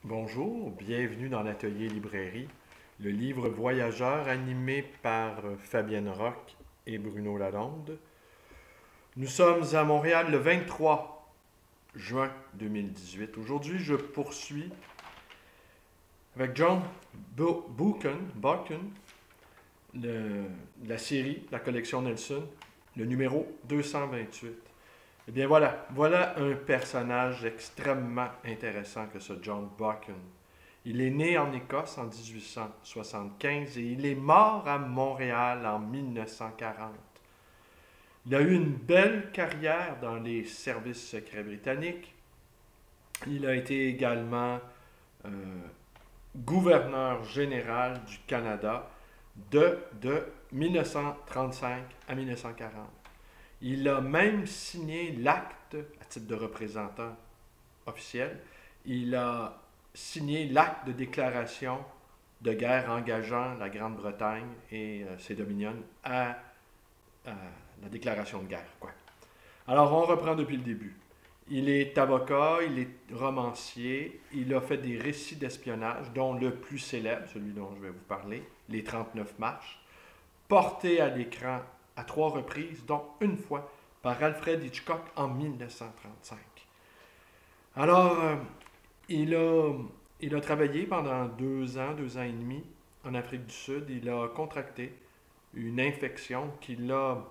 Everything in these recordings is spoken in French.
Bonjour, bienvenue dans l'atelier librairie, le livre voyageur animé par Fabienne Roch et Bruno Lalonde. Nous sommes à Montréal le 23 juin 2018. Aujourd'hui, je poursuis avec John Buchan, la série, la collection Nelson, le numéro 228. Eh bien voilà un personnage extrêmement intéressant que ce John Buchan. Il est né en Écosse en 1875 et il est mort à Montréal en 1940. Il a eu une belle carrière dans les services secrets britanniques. Il a été également euh, gouverneur général du Canada de 1935 à 1940. Il a même signé l'acte, à titre de représentant officiel, il a signé l'acte de déclaration de guerre engageant la Grande-Bretagne et ses dominions à la déclaration de guerre, quoi. Alors, on reprend depuis le début. Il est avocat, il est romancier, il a fait des récits d'espionnage, dont le plus célèbre, celui dont je vais vous parler, Les 39 marches, porté à l'écran à 3 reprises, dont une fois par Alfred Hitchcock en 1935. Alors, il a travaillé pendant 2 ans et demi en Afrique du Sud. Il a contracté une infection qui l'a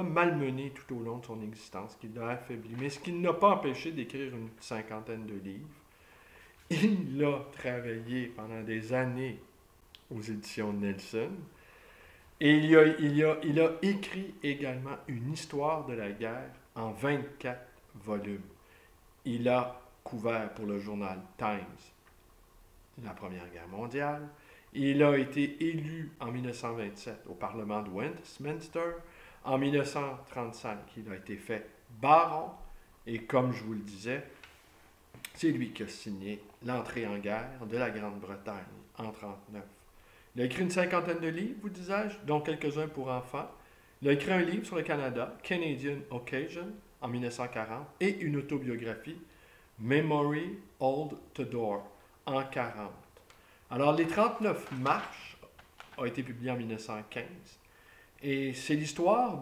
malmené tout au long de son existence, qui l'a affaibli, mais ce qui ne l'a pas empêché d'écrire une cinquantaine de livres. Il a travaillé pendant des années aux éditions Nelson. Et il a écrit également une histoire de la guerre en 24 volumes. Il a couvert pour le journal Times la Première Guerre mondiale. Il a été élu en 1927 au Parlement de Westminster. En 1935, il a été fait baron. Et comme je vous le disais, c'est lui qui a signé l'entrée en guerre de la Grande-Bretagne en 1939. Il a écrit une cinquantaine de livres, vous disais-je, dont quelques-uns pour enfants. Il a écrit un livre sur le Canada, Canadian Occasion, en 1940, et une autobiographie, Memory Old Tudor, en 1940. Alors, Les 39 marches a été publié en 1915, et c'est l'histoire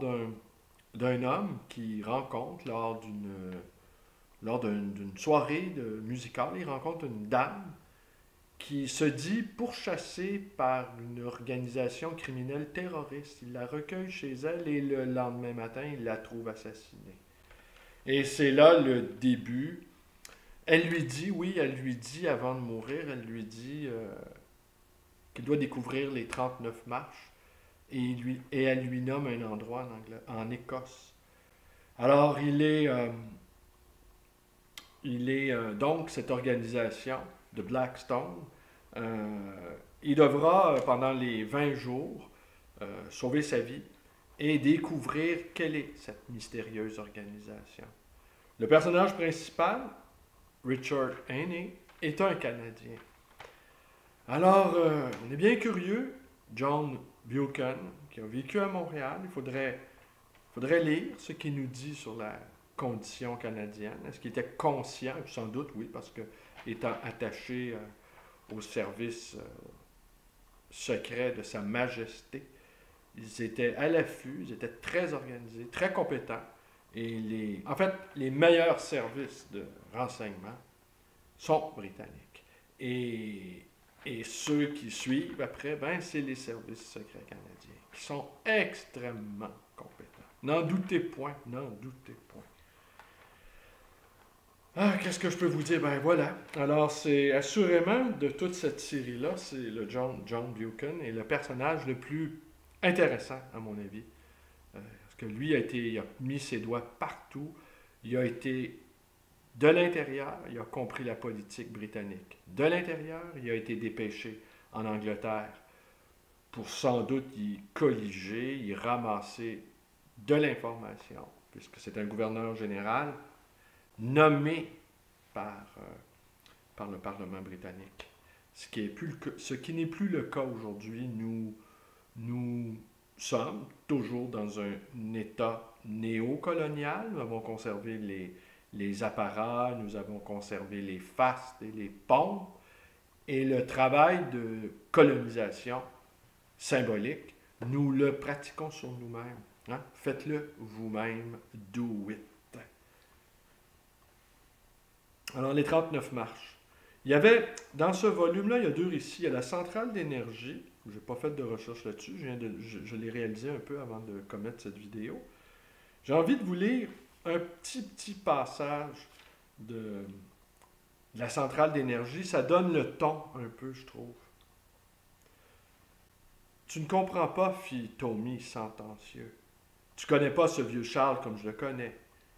d'un homme qui rencontre lors d'une soirée musicale, il rencontre une dame qui se dit pourchassée par une organisation criminelle terroriste. Il la recueille chez elle et le lendemain matin, il la trouve assassinée. Et c'est là le début. Elle lui dit avant de mourir, elle lui dit qu'il doit découvrir les 39 marches et elle lui nomme un endroit en Écosse. Alors il est donc cette organisation de Blackstone. Il devra, pendant les 20 jours, sauver sa vie et découvrir quelle est cette mystérieuse organisation. Le personnage principal, Richard Haney, est un Canadien. Alors, on est bien curieux. John Buchan, qui a vécu à Montréal, il faudrait lire ce qu'il nous dit sur la condition canadienne. Est-ce qu'il était conscient? Sans doute, oui, parce que étant attaché au service secret de Sa Majesté, ils étaient à l'affût, ils étaient très organisés, très compétents. Et en fait, les meilleurs services de renseignement sont britanniques. Et ceux qui suivent après, ben, c'est les services secrets canadiens, qui sont extrêmement compétents. N'en doutez point, n'en doutez point. Ah, qu'est-ce que je peux vous dire? Ben voilà. Alors, c'est assurément, de toute cette série-là, c'est le John Buchan est le personnage le plus intéressant, à mon avis. Parce que lui il a mis ses doigts partout. Il a été de l'intérieur, il a compris la politique britannique. De l'intérieur, il a été dépêché en Angleterre pour sans doute y colliger, y ramasser de l'information, puisque c'est un gouverneur général nommé par le Parlement britannique. Ce qui n'est plus le cas aujourd'hui. Nous sommes toujours dans un État néocolonial. Nous avons conservé les apparats, nous avons conservé les fastes et les pompes, et le travail de colonisation symbolique, nous le pratiquons sur nous-mêmes. Hein? Faites-le vous-même, do it. Alors, les 39 marches. Il y avait, dans ce volume-là, il y a 2 récits. Il y a la centrale d'énergie. Je n'ai pas fait de recherche là-dessus. Je l'ai réalisé un peu avant de commettre cette vidéo. J'ai envie de vous lire un petit passage de la centrale d'énergie. Ça donne le ton un peu, je trouve. Tu ne comprends pas, fit Tommy sentencieux. Tu connais pas ce vieux Charles comme je le connais.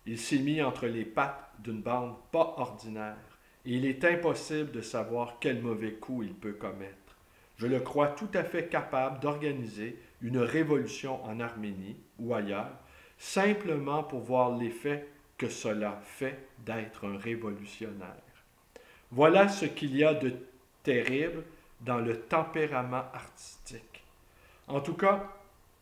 Il s'est mis entre les pattes d'une bande pas ordinaire, et il est impossible de savoir quel mauvais coup il peut commettre. Je le crois tout à fait capable d'organiser une révolution en Arménie ou ailleurs, simplement pour voir l'effet que cela fait d'être un révolutionnaire. Voilà ce qu'il y a de terrible dans le tempérament artistique. En tout cas,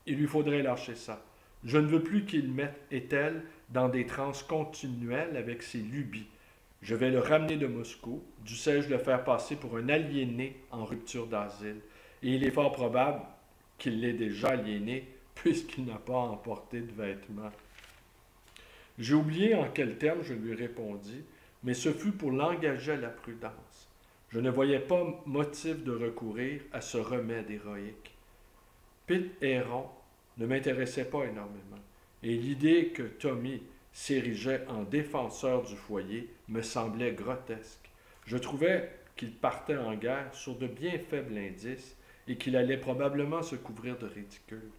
il lui faudrait lâcher ça. Je ne veux plus qu'il mette Ethel dans des transes continuelles avec ses lubies. Je vais le ramener de Moscou, dussé-je le faire passer pour un aliéné en rupture d'asile. Et il est fort probable qu'il l'ait déjà aliéné, puisqu'il n'a pas emporté de vêtements. J'ai oublié en quels termes je lui répondis, mais ce fut pour l'engager à la prudence. Je ne voyais pas motif de recourir à ce remède héroïque. Pete Héron ne m'intéressait pas énormément, et l'idée que Tommy s'érigeait en défenseur du foyer me semblait grotesque. Je trouvais qu'il partait en guerre sur de bien faibles indices et qu'il allait probablement se couvrir de ridicule.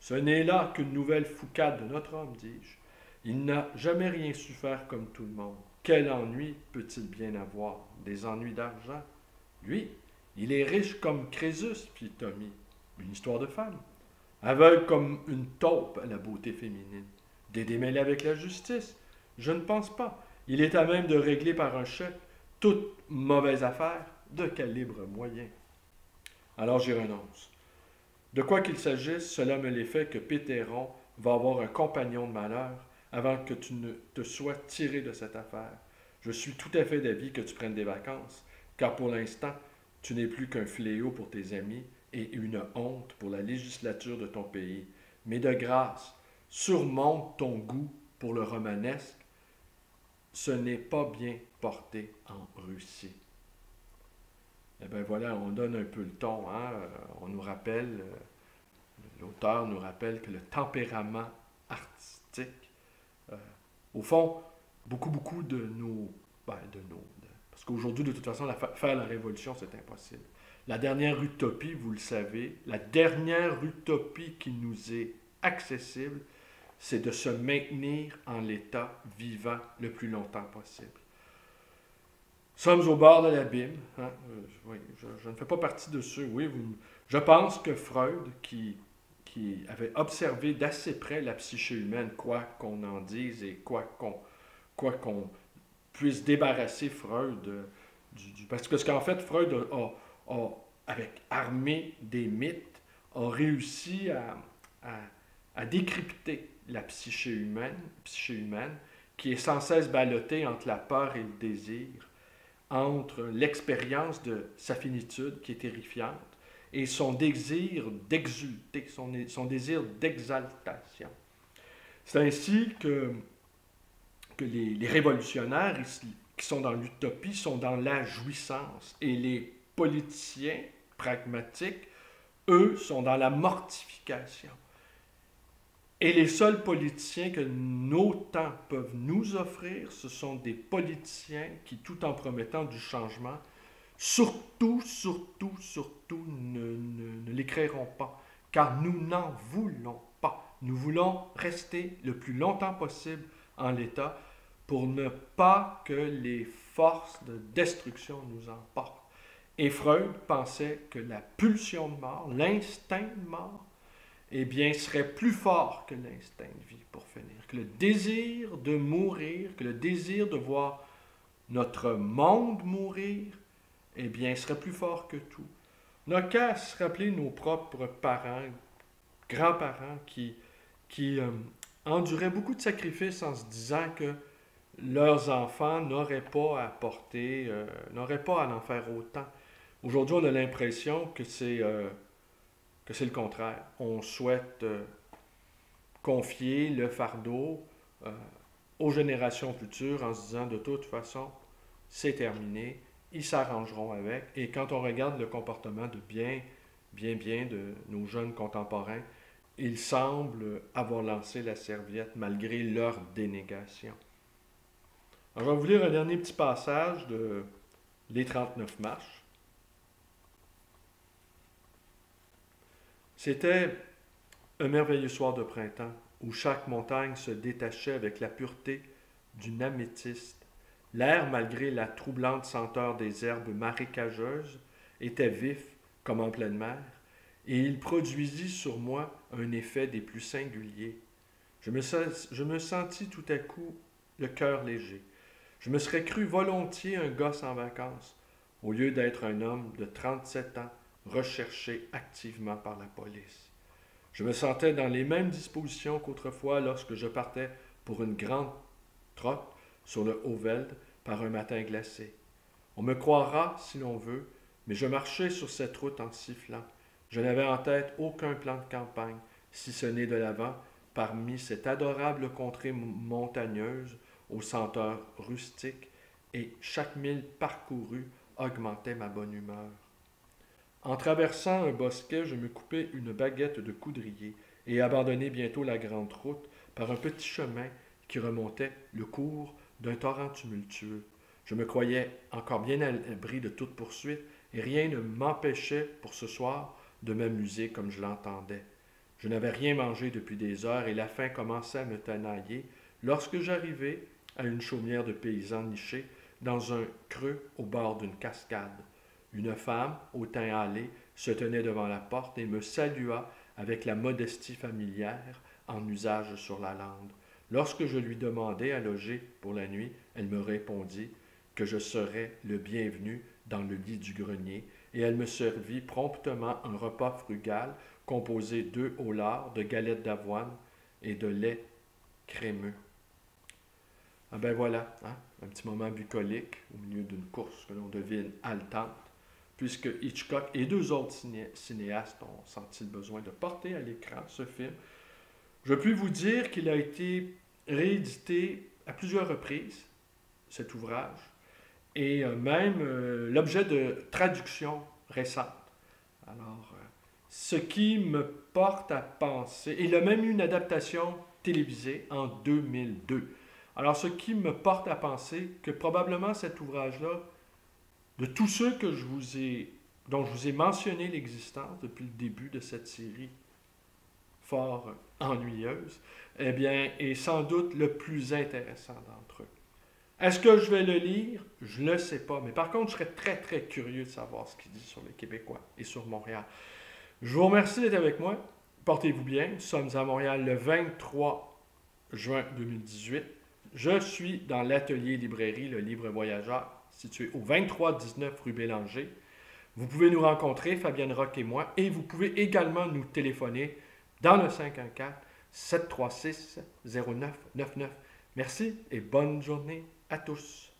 Ce n'est là qu'une nouvelle foucade de notre homme, dis-je. Il n'a jamais rien su faire comme tout le monde. Quel ennui peut-il bien avoir? Des ennuis d'argent? Lui, il est riche comme Crésus, fit Tommy. Une histoire de femme. Aveugle comme une taupe à la beauté féminine. Des démêlés avec la justice? Je ne pense pas. Il est à même de régler par un chèque toute mauvaise affaire de calibre moyen. Alors j'y renonce. De quoi qu'il s'agisse, cela me l'effet que Pétéron va avoir un compagnon de malheur avant que tu ne te sois tiré de cette affaire. Je suis tout à fait d'avis que tu prennes des vacances, car pour l'instant, tu n'es plus qu'un fléau pour tes amis et une honte pour la législature de ton pays. Mais de grâce, surmonte ton goût pour le romanesque. Ce n'est pas bien porté en Russie. Eh bien voilà, on donne un peu le ton. Hein? On nous rappelle, l'auteur nous rappelle que le tempérament artistique, au fond, beaucoup de nos... parce qu'aujourd'hui, de toute façon, faire la révolution, c'est impossible. La dernière utopie, vous le savez, la dernière utopie qui nous est accessible, c'est de se maintenir en l'état vivant le plus longtemps possible. Sommes au bord de l'abîme. Hein? Oui, je ne fais pas partie de ceux. Oui, je pense que Freud, qui avait observé d'assez près la psyché humaine, quoi qu'on en dise et quoi qu'on puisse débarrasser Freud parce qu'en fait, Freud avec armé des mythes, a réussi à décrypter la psyché humaine, qui est sans cesse ballottée entre la peur et le désir, entre l'expérience de sa finitude, qui est terrifiante, et son désir d'exulter, son désir d'exaltation. C'est ainsi que les révolutionnaires qui sont dans l'utopie sont dans la jouissance, et les politiciens pragmatiques, eux, sont dans la mortification. Et les seuls politiciens que nos temps peuvent nous offrir, ce sont des politiciens qui, tout en promettant du changement, surtout ne l'écriront pas, car nous n'en voulons pas. Nous voulons rester le plus longtemps possible en l'état pour ne pas que les forces de destruction nous emportent. Et Freud pensait que la pulsion de mort, l'instinct de mort, eh bien, serait plus fort que l'instinct de vie, pour finir. Que le désir de mourir, que le désir de voir notre monde mourir, eh bien, serait plus fort que tout. On n'a qu'à se rappeler nos propres parents, grands-parents, qui enduraient beaucoup de sacrifices en se disant que leurs enfants n'auraient pas à porter, n'auraient pas à en faire autant. Aujourd'hui, on a l'impression que c'est le contraire. On souhaite confier le fardeau euh, aux générations futures en se disant de toute façon, c'est terminé, ils s'arrangeront avec. Et quand on regarde le comportement de bien de nos jeunes contemporains, ils semblent avoir lancé la serviette malgré leur dénégation. Alors, je vais vous lire un dernier petit passage de Les 39 marches. C'était un merveilleux soir de printemps où chaque montagne se détachait avec la pureté d'une améthyste. L'air, malgré la troublante senteur des herbes marécageuses, était vif comme en pleine mer, et il produisit sur moi un effet des plus singuliers. Je me sentis tout à coup le cœur léger. Je me serais cru volontiers un gosse en vacances, au lieu d'être un homme de 37 ans recherché activement par la police. Je me sentais dans les mêmes dispositions qu'autrefois lorsque je partais pour une grande trotte sur le Haut-Veld par un matin glacé. On me croira si l'on veut, mais je marchais sur cette route en sifflant. Je n'avais en tête aucun plan de campagne, si ce n'est de l'avant, parmi cette adorable contrée montagneuse aux senteurs rustiques, et chaque mille parcouru augmentait ma bonne humeur. En traversant un bosquet, je me coupais une baguette de coudrier et abandonnai bientôt la grande route par un petit chemin qui remontait le cours d'un torrent tumultueux. Je me croyais encore bien à l'abri de toute poursuite et rien ne m'empêchait pour ce soir de m'amuser comme je l'entendais. Je n'avais rien mangé depuis des heures et la faim commençait à me tenailler lorsque j'arrivai à une chaumière de paysans nichée dans un creux au bord d'une cascade. Une femme, au teint hâlé, se tenait devant la porte et me salua avec la modestie familière en usage sur la lande. Lorsque je lui demandai à loger pour la nuit, elle me répondit que je serais le bienvenu dans le lit du grenier, et elle me servit promptement un repas frugal composé d'œufs au lard, de galettes d'avoine et de lait crémeux. Ah ben voilà, hein, un petit moment bucolique au milieu d'une course que l'on devine haletante, puisque Hitchcock et deux autres cinéastes ont senti le besoin de porter à l'écran ce film. Je puis vous dire qu'il a été réédité à plusieurs reprises, cet ouvrage, et même l'objet de traduction récente. Alors, ce qui me porte à penser, il a même eu une adaptation télévisée en 2002. Alors, ce qui me porte à penser que probablement cet ouvrage-là, de tous ceux dont je vous ai mentionné l'existence depuis le début de cette série fort ennuyeuse, eh bien, est sans doute le plus intéressant d'entre eux. Est-ce que je vais le lire? Je ne le sais pas. Mais par contre, je serais très, très curieux de savoir ce qu'il dit sur les Québécois et sur Montréal. Je vous remercie d'être avec moi. Portez-vous bien. Nous sommes à Montréal le 23 juin 2018. Je suis dans l'atelier librairie Le Livre Voyageur, situé au 2319 rue Bélanger. Vous pouvez nous rencontrer, Fabienne Roch et moi, et vous pouvez également nous téléphoner dans le 514-736-0999. Merci et bonne journée à tous.